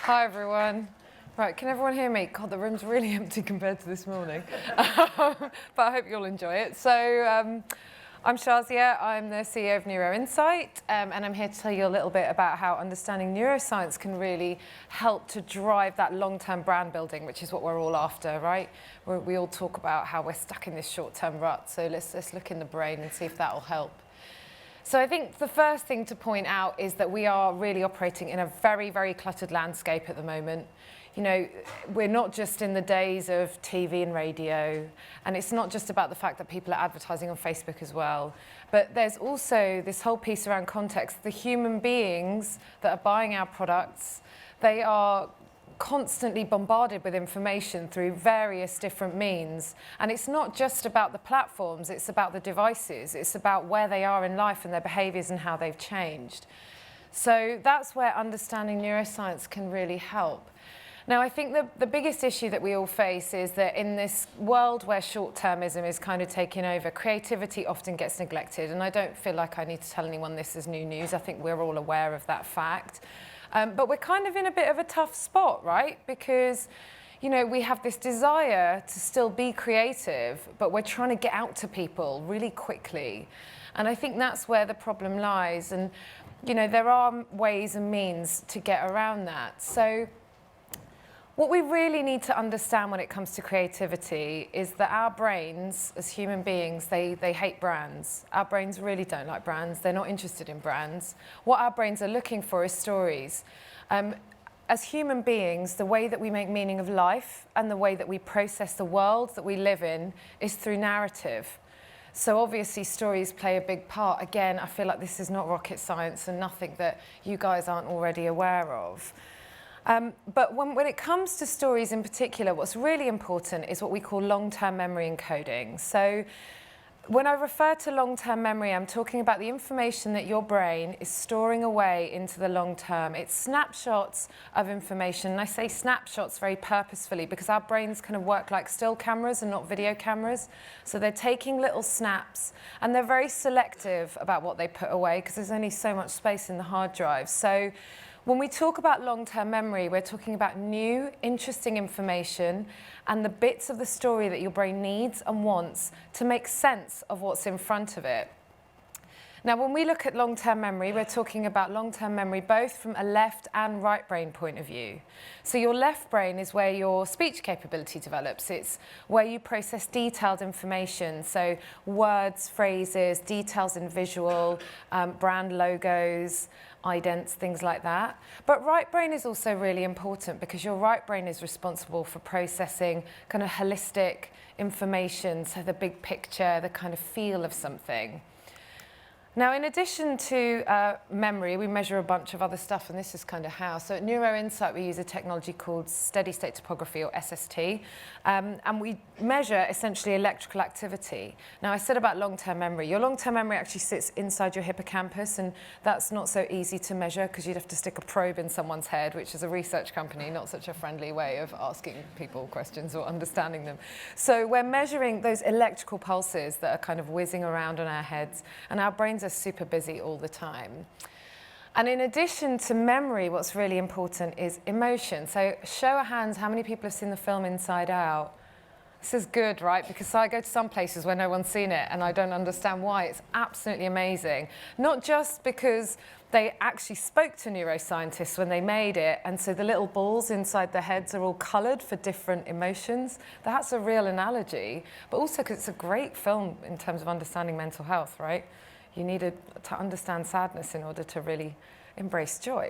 Hi, everyone. Right, can everyone hear me? God, the room's really empty compared to this morning. But I hope you'll enjoy it. So I'm Shazia. I'm the CEO of NeuroInsight, and I'm here to tell you a little bit about how understanding neuroscience can really help to drive that long-term brand building, which is what we're all after, right? We all talk about how we're stuck in this short-term rut. So let's look in the brain and see if that'll help. So I think the first thing to point out is that we are really operating in a very, very cluttered landscape at the moment. You know, we're not just in the days of TV and radio, and it's not just about the fact that people are advertising on Facebook as well, but there's also this whole piece around context. The human beings that are buying our products, they are constantly bombarded with information through various different means. And it's not just about the platforms, it's about the devices, it's about where they are in life and their behaviors and how they've changed. So that's where understanding neuroscience can really help. Now, I think the biggest issue that we all face is that in this world where short-termism is kind of taking over, creativity often gets neglected. And I don't feel like I need to tell anyone this is new news. I think we're all aware of that fact. But we're kind of in a bit of a tough spot, right? Because, you know, we have this desire to still be creative, but we're trying to get out to people really quickly. And I think that's where the problem lies. And, you know, there are ways and means to get around that. So what we really need to understand when it comes to creativity is that our brains, as human beings, they hate brands. Our brains really don't like brands. They're not interested in brands. What our brains are looking for is stories. As human beings, the way that we make meaning of life and the way that we process the world that we live in is through narrative. So obviously stories play a big part. Again, I feel like this is not rocket science and nothing that you guys aren't already aware of. But when it comes to stories in particular, what's really important is what we call long-term memory encoding. So when I refer to long-term memory, I'm talking about the information that your brain is storing away into the long term. It's snapshots of information. And I say snapshots very purposefully because our brains kind of work like still cameras and not video cameras. So they're taking little snaps, and they're very selective about what they put away because there's only so much space in the hard drive. So when we talk about long-term memory, we're talking about new, interesting information and the bits of the story that your brain needs and wants to make sense of what's in front of it. Now, when we look at long-term memory, we're talking about long-term memory both from a left and right brain point of view. So your left brain is where your speech capability develops. It's where you process detailed information, so words, phrases, details in visual, brand logos, idents, things like that. But right brain is also really important because your right brain is responsible for processing kind of holistic information, so the big picture, the kind of feel of something. Now, in addition to memory, we measure a bunch of other stuff, and this is kind of how. So at NeuroInsight, we use a technology called steady-state topography, or SST, and we measure essentially electrical activity. Now, I said about long-term memory. Your long-term memory actually sits inside your hippocampus, and that's not so easy to measure because you'd have to stick a probe in someone's head, which is a research company, not such a friendly way of asking people questions or understanding them. So we're measuring those electrical pulses that are kind of whizzing around on our heads, and our brains are super busy all the time. And in addition to memory, what's really important is emotion. So show of hands, how many people have seen the film Inside Out? This is good, right? Because I go to some places where no one's seen it and I don't understand why. It's absolutely amazing. Not just because they actually spoke to neuroscientists when they made it, and so the little balls inside their heads are all colored for different emotions. That's a real analogy, but also because it's a great film in terms of understanding mental health, right? You needed to understand sadness in order to really embrace joy.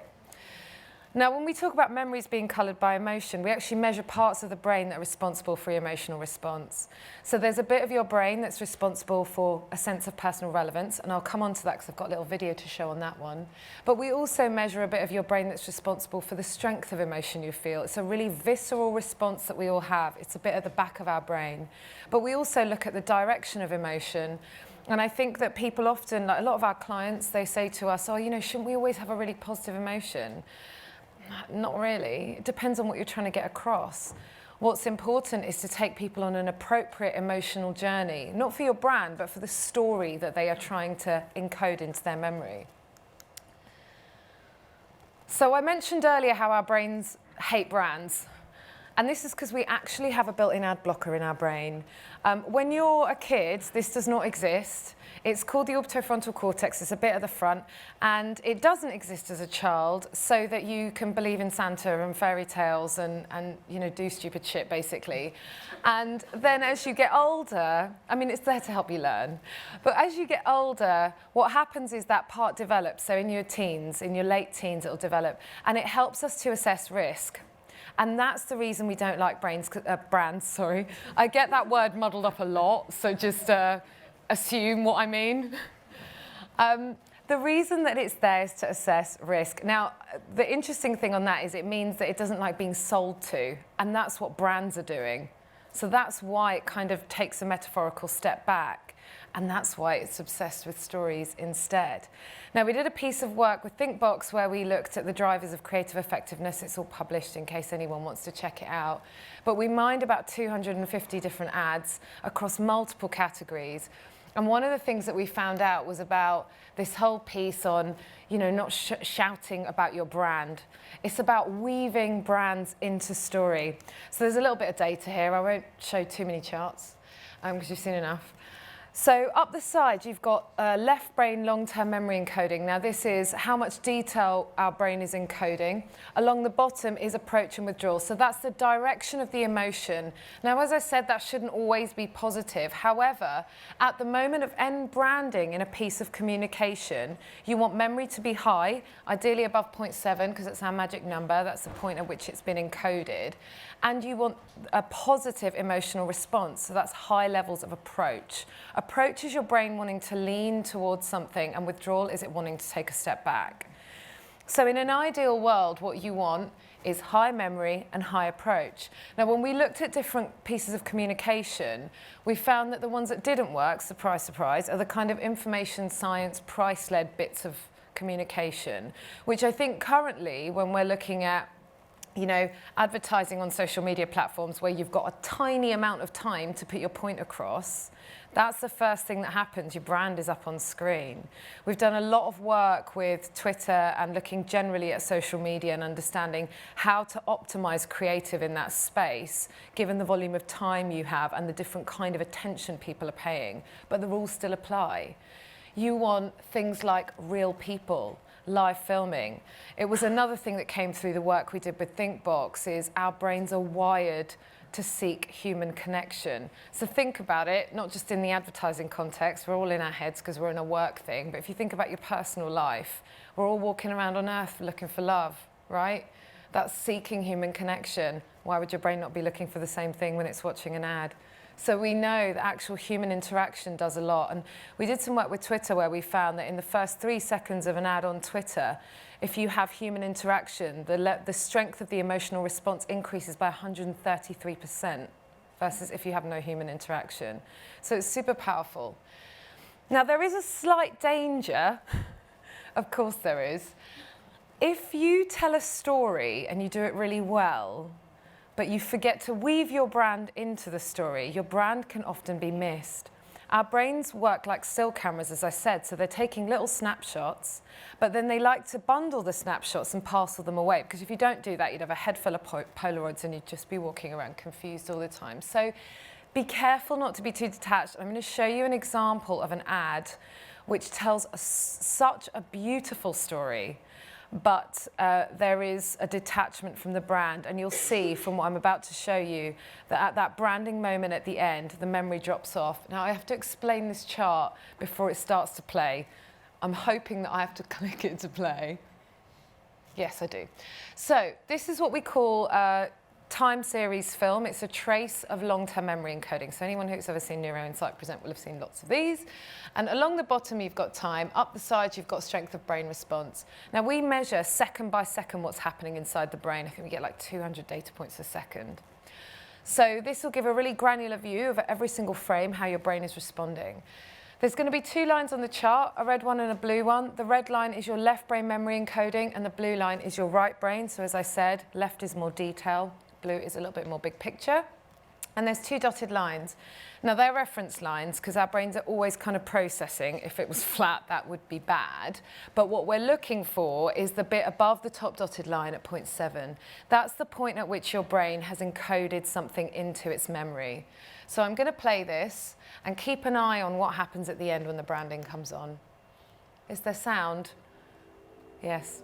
Now, when we talk about memories being colored by emotion, we actually measure parts of the brain that are responsible for your emotional response. So there's a bit of your brain that's responsible for a sense of personal relevance, and I'll come on to that because I've got a little video to show on that one. But we also measure a bit of your brain that's responsible for the strength of emotion you feel. It's a really visceral response that we all have. It's a bit at the back of our brain. But we also look at the direction of emotion. And I think that people often, like a lot of our clients, they say to us, oh, you know, shouldn't we always have a really positive emotion? Not really. It depends on what you're trying to get across. What's important is to take people on an appropriate emotional journey, not for your brand, but for the story that they are trying to encode into their memory. So I mentioned earlier how our brains hate brands. And this is because we actually have a built-in ad blocker in our brain. When you're a kid, this does not exist. It's called the Autofrontal Cortex. It's a bit at the front. And it doesn't exist as a child so that you can believe in Santa and fairy tales and you know, do stupid shit, basically. And then as you get older, I mean, it's there to help you learn. But as you get older, what happens is that part develops. So in your teens, in your late teens, it'll develop. And it helps us to assess risk. And that's the reason we don't like brands. I get that word muddled up a lot, so just assume what I mean. The reason that it's there is to assess risk. Now, the interesting thing on that is it means that it doesn't like being sold to, and that's what brands are doing. So that's why it kind of takes a metaphorical step back, and that's why it's obsessed with stories instead. Now, we did a piece of work with ThinkBox where we looked at the drivers of creative effectiveness. It's all published in case anyone wants to check it out. But we mined about 250 different ads across multiple categories. And one of the things that we found out was about this whole piece on, you know, not shouting about your brand. It's about weaving brands into story. So there's a little bit of data here. I won't show too many charts because you've seen enough. So up the side, you've got left brain long-term memory encoding. Now this is how much detail our brain is encoding. Along the bottom is approach and withdrawal. So that's the direction of the emotion. Now, as I said, that shouldn't always be positive. However, at the moment of end branding in a piece of communication, you want memory to be high, ideally above 0.7, because it's our magic number. That's the point at which it's been encoded. And you want a positive emotional response. So that's high levels of approach. Approach is your brain wanting to lean towards something, and withdrawal is it wanting to take a step back. So in an ideal world, what you want is high memory and high approach. Now, when we looked at different pieces of communication, we found that the ones that didn't work, surprise, surprise, are the kind of information science, price-led bits of communication, which I think currently, when we're looking at you know, advertising on social media platforms where you've got a tiny amount of time to put your point across, that's the first thing that happens. Your brand is up on screen. We've done a lot of work with Twitter and looking generally at social media and understanding how to optimize creative in that space, given the volume of time you have and the different kind of attention people are paying. But the rules still apply. You want things like real people, live filming. It was another thing that came through the work we did with ThinkBox is our brains are wired to seek human connection. So think about it, not just in the advertising context, we're all in our heads because we're in a work thing, but if you think about your personal life, we're all walking around on earth looking for love, right? That's seeking human connection. Why would your brain not be looking for the same thing when it's watching an ad? So we know that actual human interaction does a lot. And we did some work with Twitter where we found that in the first 3 seconds of an ad on Twitter, if you have human interaction, the strength of the emotional response increases by 133% versus if you have no human interaction. So it's super powerful. Now, there is a slight danger, of course there is. If you tell a story and you do it really well, but you forget to weave your brand into the story, your brand can often be missed. Our brains work like still cameras, as I said, so they're taking little snapshots, but then they like to bundle the snapshots and parcel them away, because if you don't do that, you'd have a head full of Polaroids and you'd just be walking around confused all the time. So be careful not to be too detached. I'm going to show you an example of an ad which tells such a beautiful story, but there is a detachment from the brand, and you'll see from what I'm about to show you that at that branding moment at the end, the memory drops off. Now, I have to explain this chart before it starts to play. I'm hoping that I have to click it to play. Yes, I do. So this is what we call time series film. It's a trace of long-term memory encoding. So anyone who's ever seen NeuroInsight present will have seen lots of these. And along the bottom, you've got time. Up the side, you've got strength of brain response. Now, we measure second by second what's happening inside the brain. I think we get like 200 data points a second. So this will give a really granular view of every single frame, how your brain is responding. There's going to be 2 lines on the chart, a red one and a blue one. The red line is your left brain memory encoding, and the blue line is your right brain. So as I said, left is more detail. Blue is a little bit more big picture. And there's 2 dotted lines. Now they're reference lines because our brains are always kind of processing. If it was flat, that would be bad. But what we're looking for is the bit above the top dotted line at point 7. That's the point at which your brain has encoded something into its memory. So I'm going to play this and keep an eye on what happens at the end when the branding comes on. Is there sound? Yes.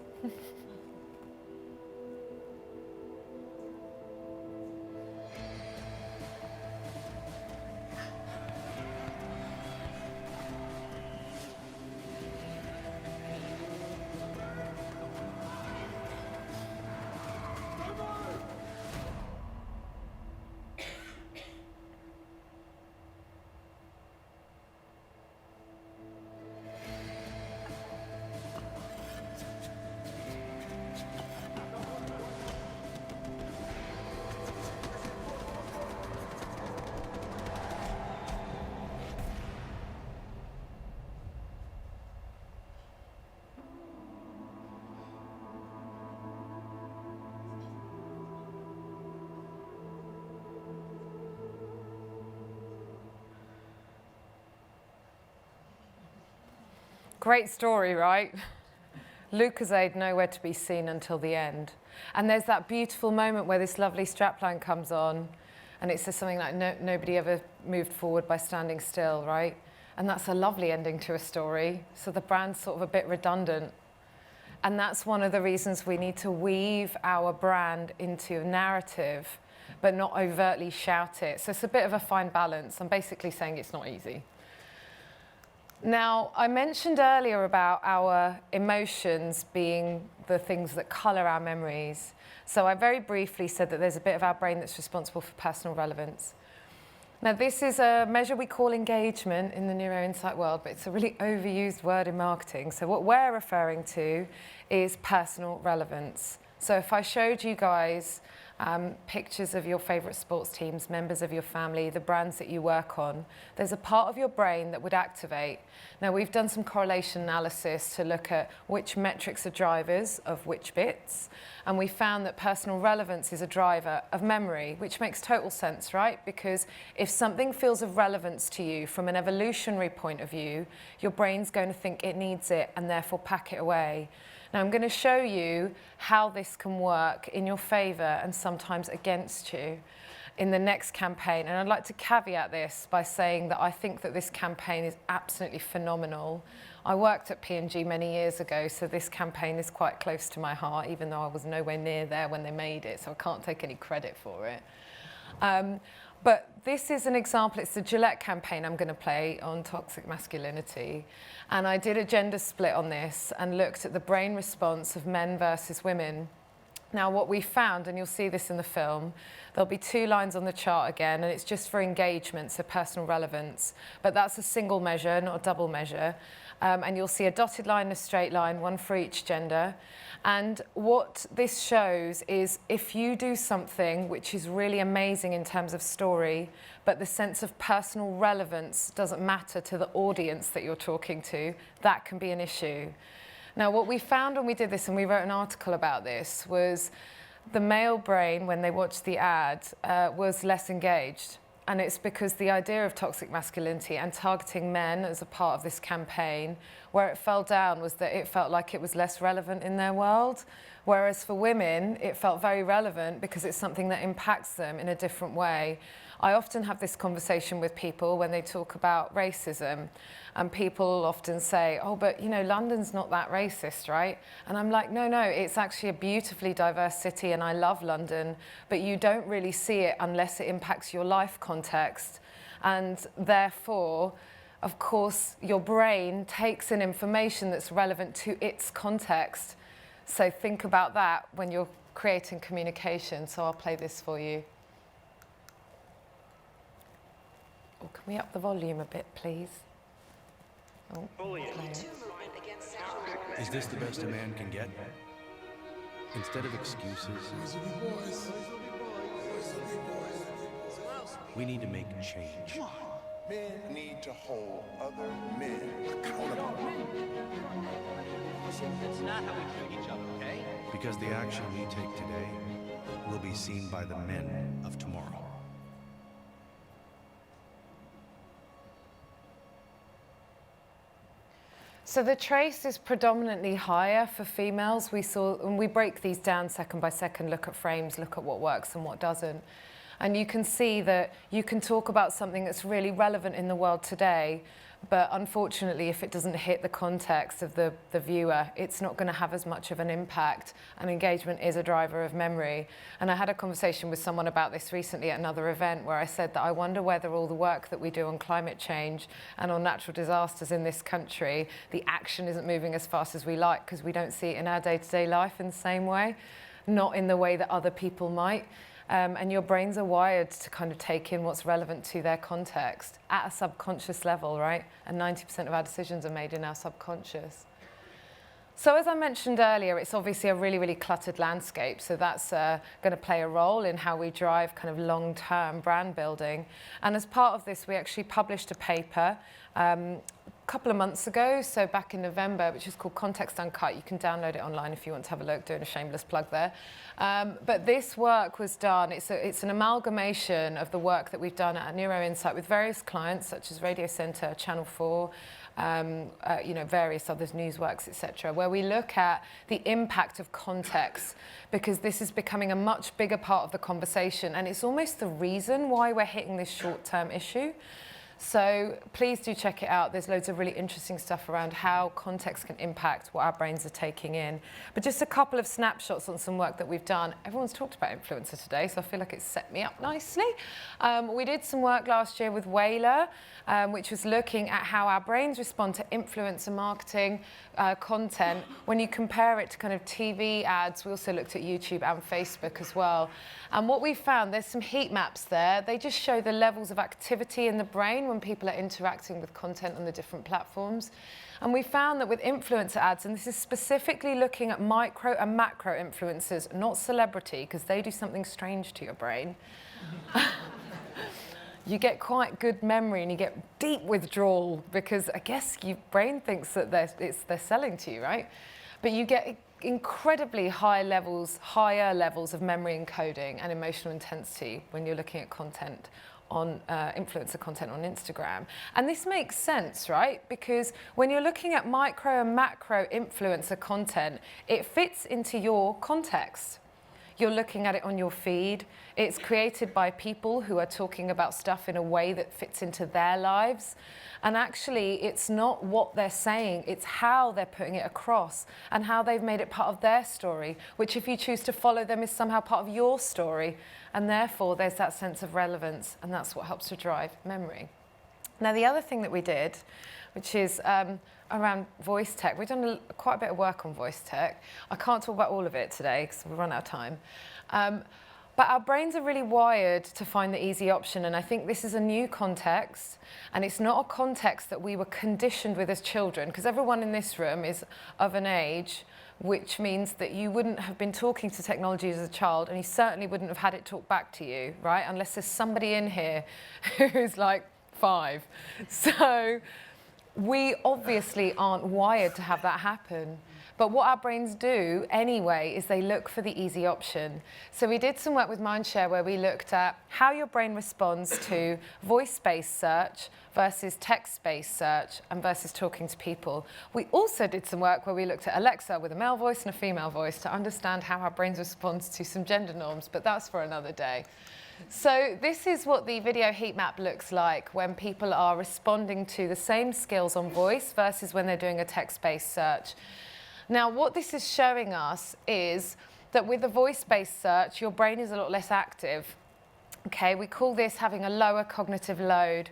Great story, right? Lucozade nowhere to be seen until the end. And there's that beautiful moment where this lovely strapline comes on, and it says something like, nobody ever moved forward by standing still, right? And that's a lovely ending to a story. So the brand's sort of a bit redundant. And that's one of the reasons we need to weave our brand into a narrative, but not overtly shout it. So it's a bit of a fine balance. I'm basically saying it's not easy. Now, I mentioned earlier about our emotions being the things that colour our memories. So I very briefly said that there's a bit of our brain that's responsible for personal relevance. Now, this is a measure we call engagement in the neuroinsight world, but it's a really overused word in marketing. So what we're referring to is personal relevance. So if I showed you guys pictures of your favourite sports teams, members of your family, the brands that you work on, there's a part of your brain that would activate. Now, we've done some correlation analysis to look at which metrics are drivers of which bits, and we found that personal relevance is a driver of memory, which makes total sense, right? Because if something feels of relevance to you from an evolutionary point of view, your brain's going to think it needs it and therefore pack it away. Now, I'm going to show you how this can work in your favour and sometimes against you in the next campaign. And I'd like to caveat this by saying that I think that this campaign is absolutely phenomenal. I worked at P&G many years ago, so this campaign is quite close to my heart, even though I was nowhere near there when they made it, so I can't take any credit for it. But this is an example. It's the Gillette campaign I'm going to play on toxic masculinity. And I did a gender split on this and looked at the brain response of men versus women. Now, what we found, and you'll see this in the film, there'll be 2 lines on the chart again, and it's just for engagement, so personal relevance. But that's a single measure, not a double measure. And you'll see a dotted line and a straight line, one for each gender. And what this shows is if you do something which is really amazing in terms of story, but the sense of personal relevance doesn't matter to the audience that you're talking to, that can be an issue. Now, what we found when we did this, and we wrote an article about this, was the male brain, when they watched the ad, was less engaged. And it's because the idea of toxic masculinity and targeting men as a part of this campaign, where it fell down was that it felt like it was less relevant in their world. Whereas for women, it felt very relevant because it's something that impacts them in a different way. I often have this conversation with people when they talk about racism, and people often say, oh, but you know, London's not that racist, right? And I'm like, no, it's actually a beautifully diverse city and I love London, but you don't really see it unless it impacts your life context. And therefore, of course, your brain takes in information that's relevant to its context. So think about that when you're creating communication. So I'll play this for you. Oh, can we up the volume a bit, please? Oh, is this the best a man can get? Instead of excuses, we need to make a change. Men need to hold other men accountable. That's not how we treat each other, okay? Because the action we take today will be seen by the men of tomorrow. So the trace is predominantly higher for females. We saw, and we break these down second by second, look at frames, look at what works and what doesn't. And you can see that you can talk about something that's really relevant in the world today, but unfortunately, if it doesn't hit the context of the viewer, it's not going to have as much of an impact. And engagement is a driver of memory. And I had a conversation with someone about this recently at another event where I said that I wonder whether all the work that we do on climate change and on natural disasters in this country, the action isn't moving as fast as we like because we don't see it in our day-to-day life in the same way, not in the way that other people might. And your brains are wired to kind of take in what's relevant to their context at a subconscious level, right? And 90% of our decisions are made in our subconscious. So as I mentioned earlier, it's obviously a really, really cluttered landscape. So that's going to play a role in how we drive kind of long-term brand building. And as part of this, we actually published a paper a couple of months ago, so back in November, which is called Context Uncut. You can download it online if you want to have a look, doing a shameless plug there. But this work was done, it's an amalgamation of the work that we've done at Neuro Insight with various clients, such as Radio Centre, Channel 4, various others, Newsworks, etc., where we look at the impact of context, because this is becoming a much bigger part of the conversation, and it's almost the reason why we're hitting this short-term issue. So please do check it out. There's loads of really interesting stuff around how context can impact what our brains are taking in. But just a couple of snapshots on some work that we've done. Everyone's talked about influencer today, so I feel like it's set me up nicely. We did some work last year with Whaler, which was looking at how our brains respond to influencer marketing content. When you compare it to kind of TV ads, we also looked at YouTube and Facebook as well. And what we found, there's some heat maps there. They just show the levels of activity in the brain when people are interacting with content on the different platforms. And we found that with influencer ads, and this is specifically looking at micro and macro influencers, not celebrity, because they do something strange to your brain. You get quite good memory and you get deep withdrawal because I guess your brain thinks that they're selling to you, right? But you get incredibly higher levels of memory encoding and emotional intensity when you're looking at content on influencer content on Instagram. And this makes sense, right? Because when you're looking at micro and macro influencer content, it fits into your context. You're looking at it on your feed. It's created by people who are talking about stuff in a way that fits into their lives. And actually, it's not what they're saying, it's how they're putting it across and how they've made it part of their story, which if you choose to follow them is somehow part of your story. And therefore, there's that sense of relevance, and that's what helps to drive memory. Now, the other thing that we did, which is around voice tech. We've done quite a bit of work on voice tech. I can't talk about all of it today because we've run out of time. But our brains are really wired to find the easy option, and I think this is a new context, and it's not a context that we were conditioned with as children, because everyone in this room is of an age which means that you wouldn't have been talking to technology as a child, and you certainly wouldn't have had it talk back to you, right? Unless there's somebody in here who's like 5. So we obviously aren't wired to have that happen. But what our brains do anyway is they look for the easy option. So we did some work with Mindshare where we looked at how your brain responds to voice-based search versus text-based search and versus talking to people. We also did some work where we looked at Alexa with a male voice and a female voice to understand how our brains respond to some gender norms, but that's for another day. So this is what the video heat map looks like when people are responding to the same skills on voice versus when they're doing a text-based search. Now, what this is showing us is that with a voice-based search, your brain is a lot less active. Okay, we call this having a lower cognitive load.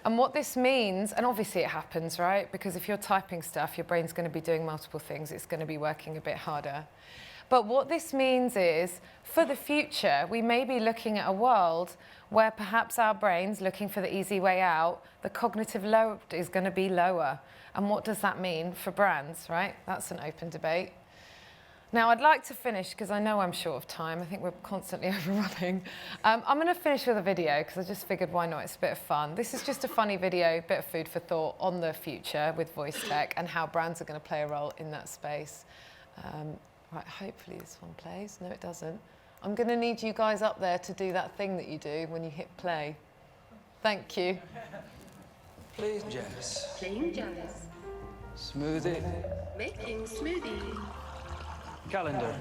And what this means, and obviously it happens, right? Because if you're typing stuff, your brain's going to be doing multiple things. It's going to be working a bit harder. But what this means is, for the future, we may be looking at a world where perhaps our brain's looking for the easy way out, the cognitive load is going to be lower. And what does that mean for brands, right? That's an open debate. Now, I'd like to finish, because I know I'm short of time. I think we're constantly overrunning. I'm going to finish with a video, because I just figured, why not? It's a bit of fun. This is just a funny video, bit of food for thought on the future with voice tech and how brands are going to play a role in that space. Right, hopefully this one plays. No, it doesn't. I'm going to need you guys up there to do that thing that you do when you hit play. Thank you. Please, Janice. Playing Janice. Smoothie. Making smoothie. Calendar.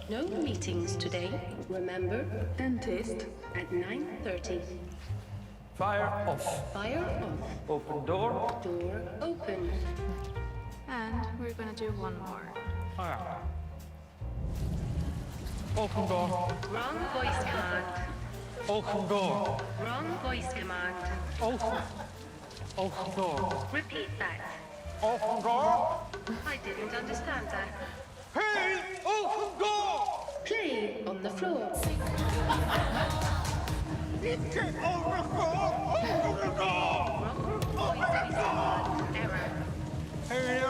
No meetings today. Remember, dentist at 9:30. Fire off. Fire off. Open door. Door open. And we're gonna do one more. Fire. Open door. Wrong voice command. Open door. Wrong voice command. Open. Open door. Repeat that. Open door. I didn't understand that. Hey! Open door! Play on the floor. Wrong voice command. Error. Hey,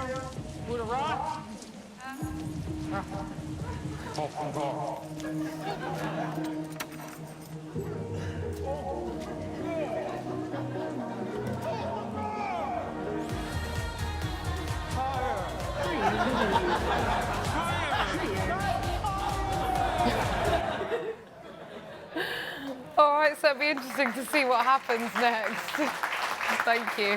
with a rock. Open door. All right, so it'll be interesting to see what happens next. Thank you.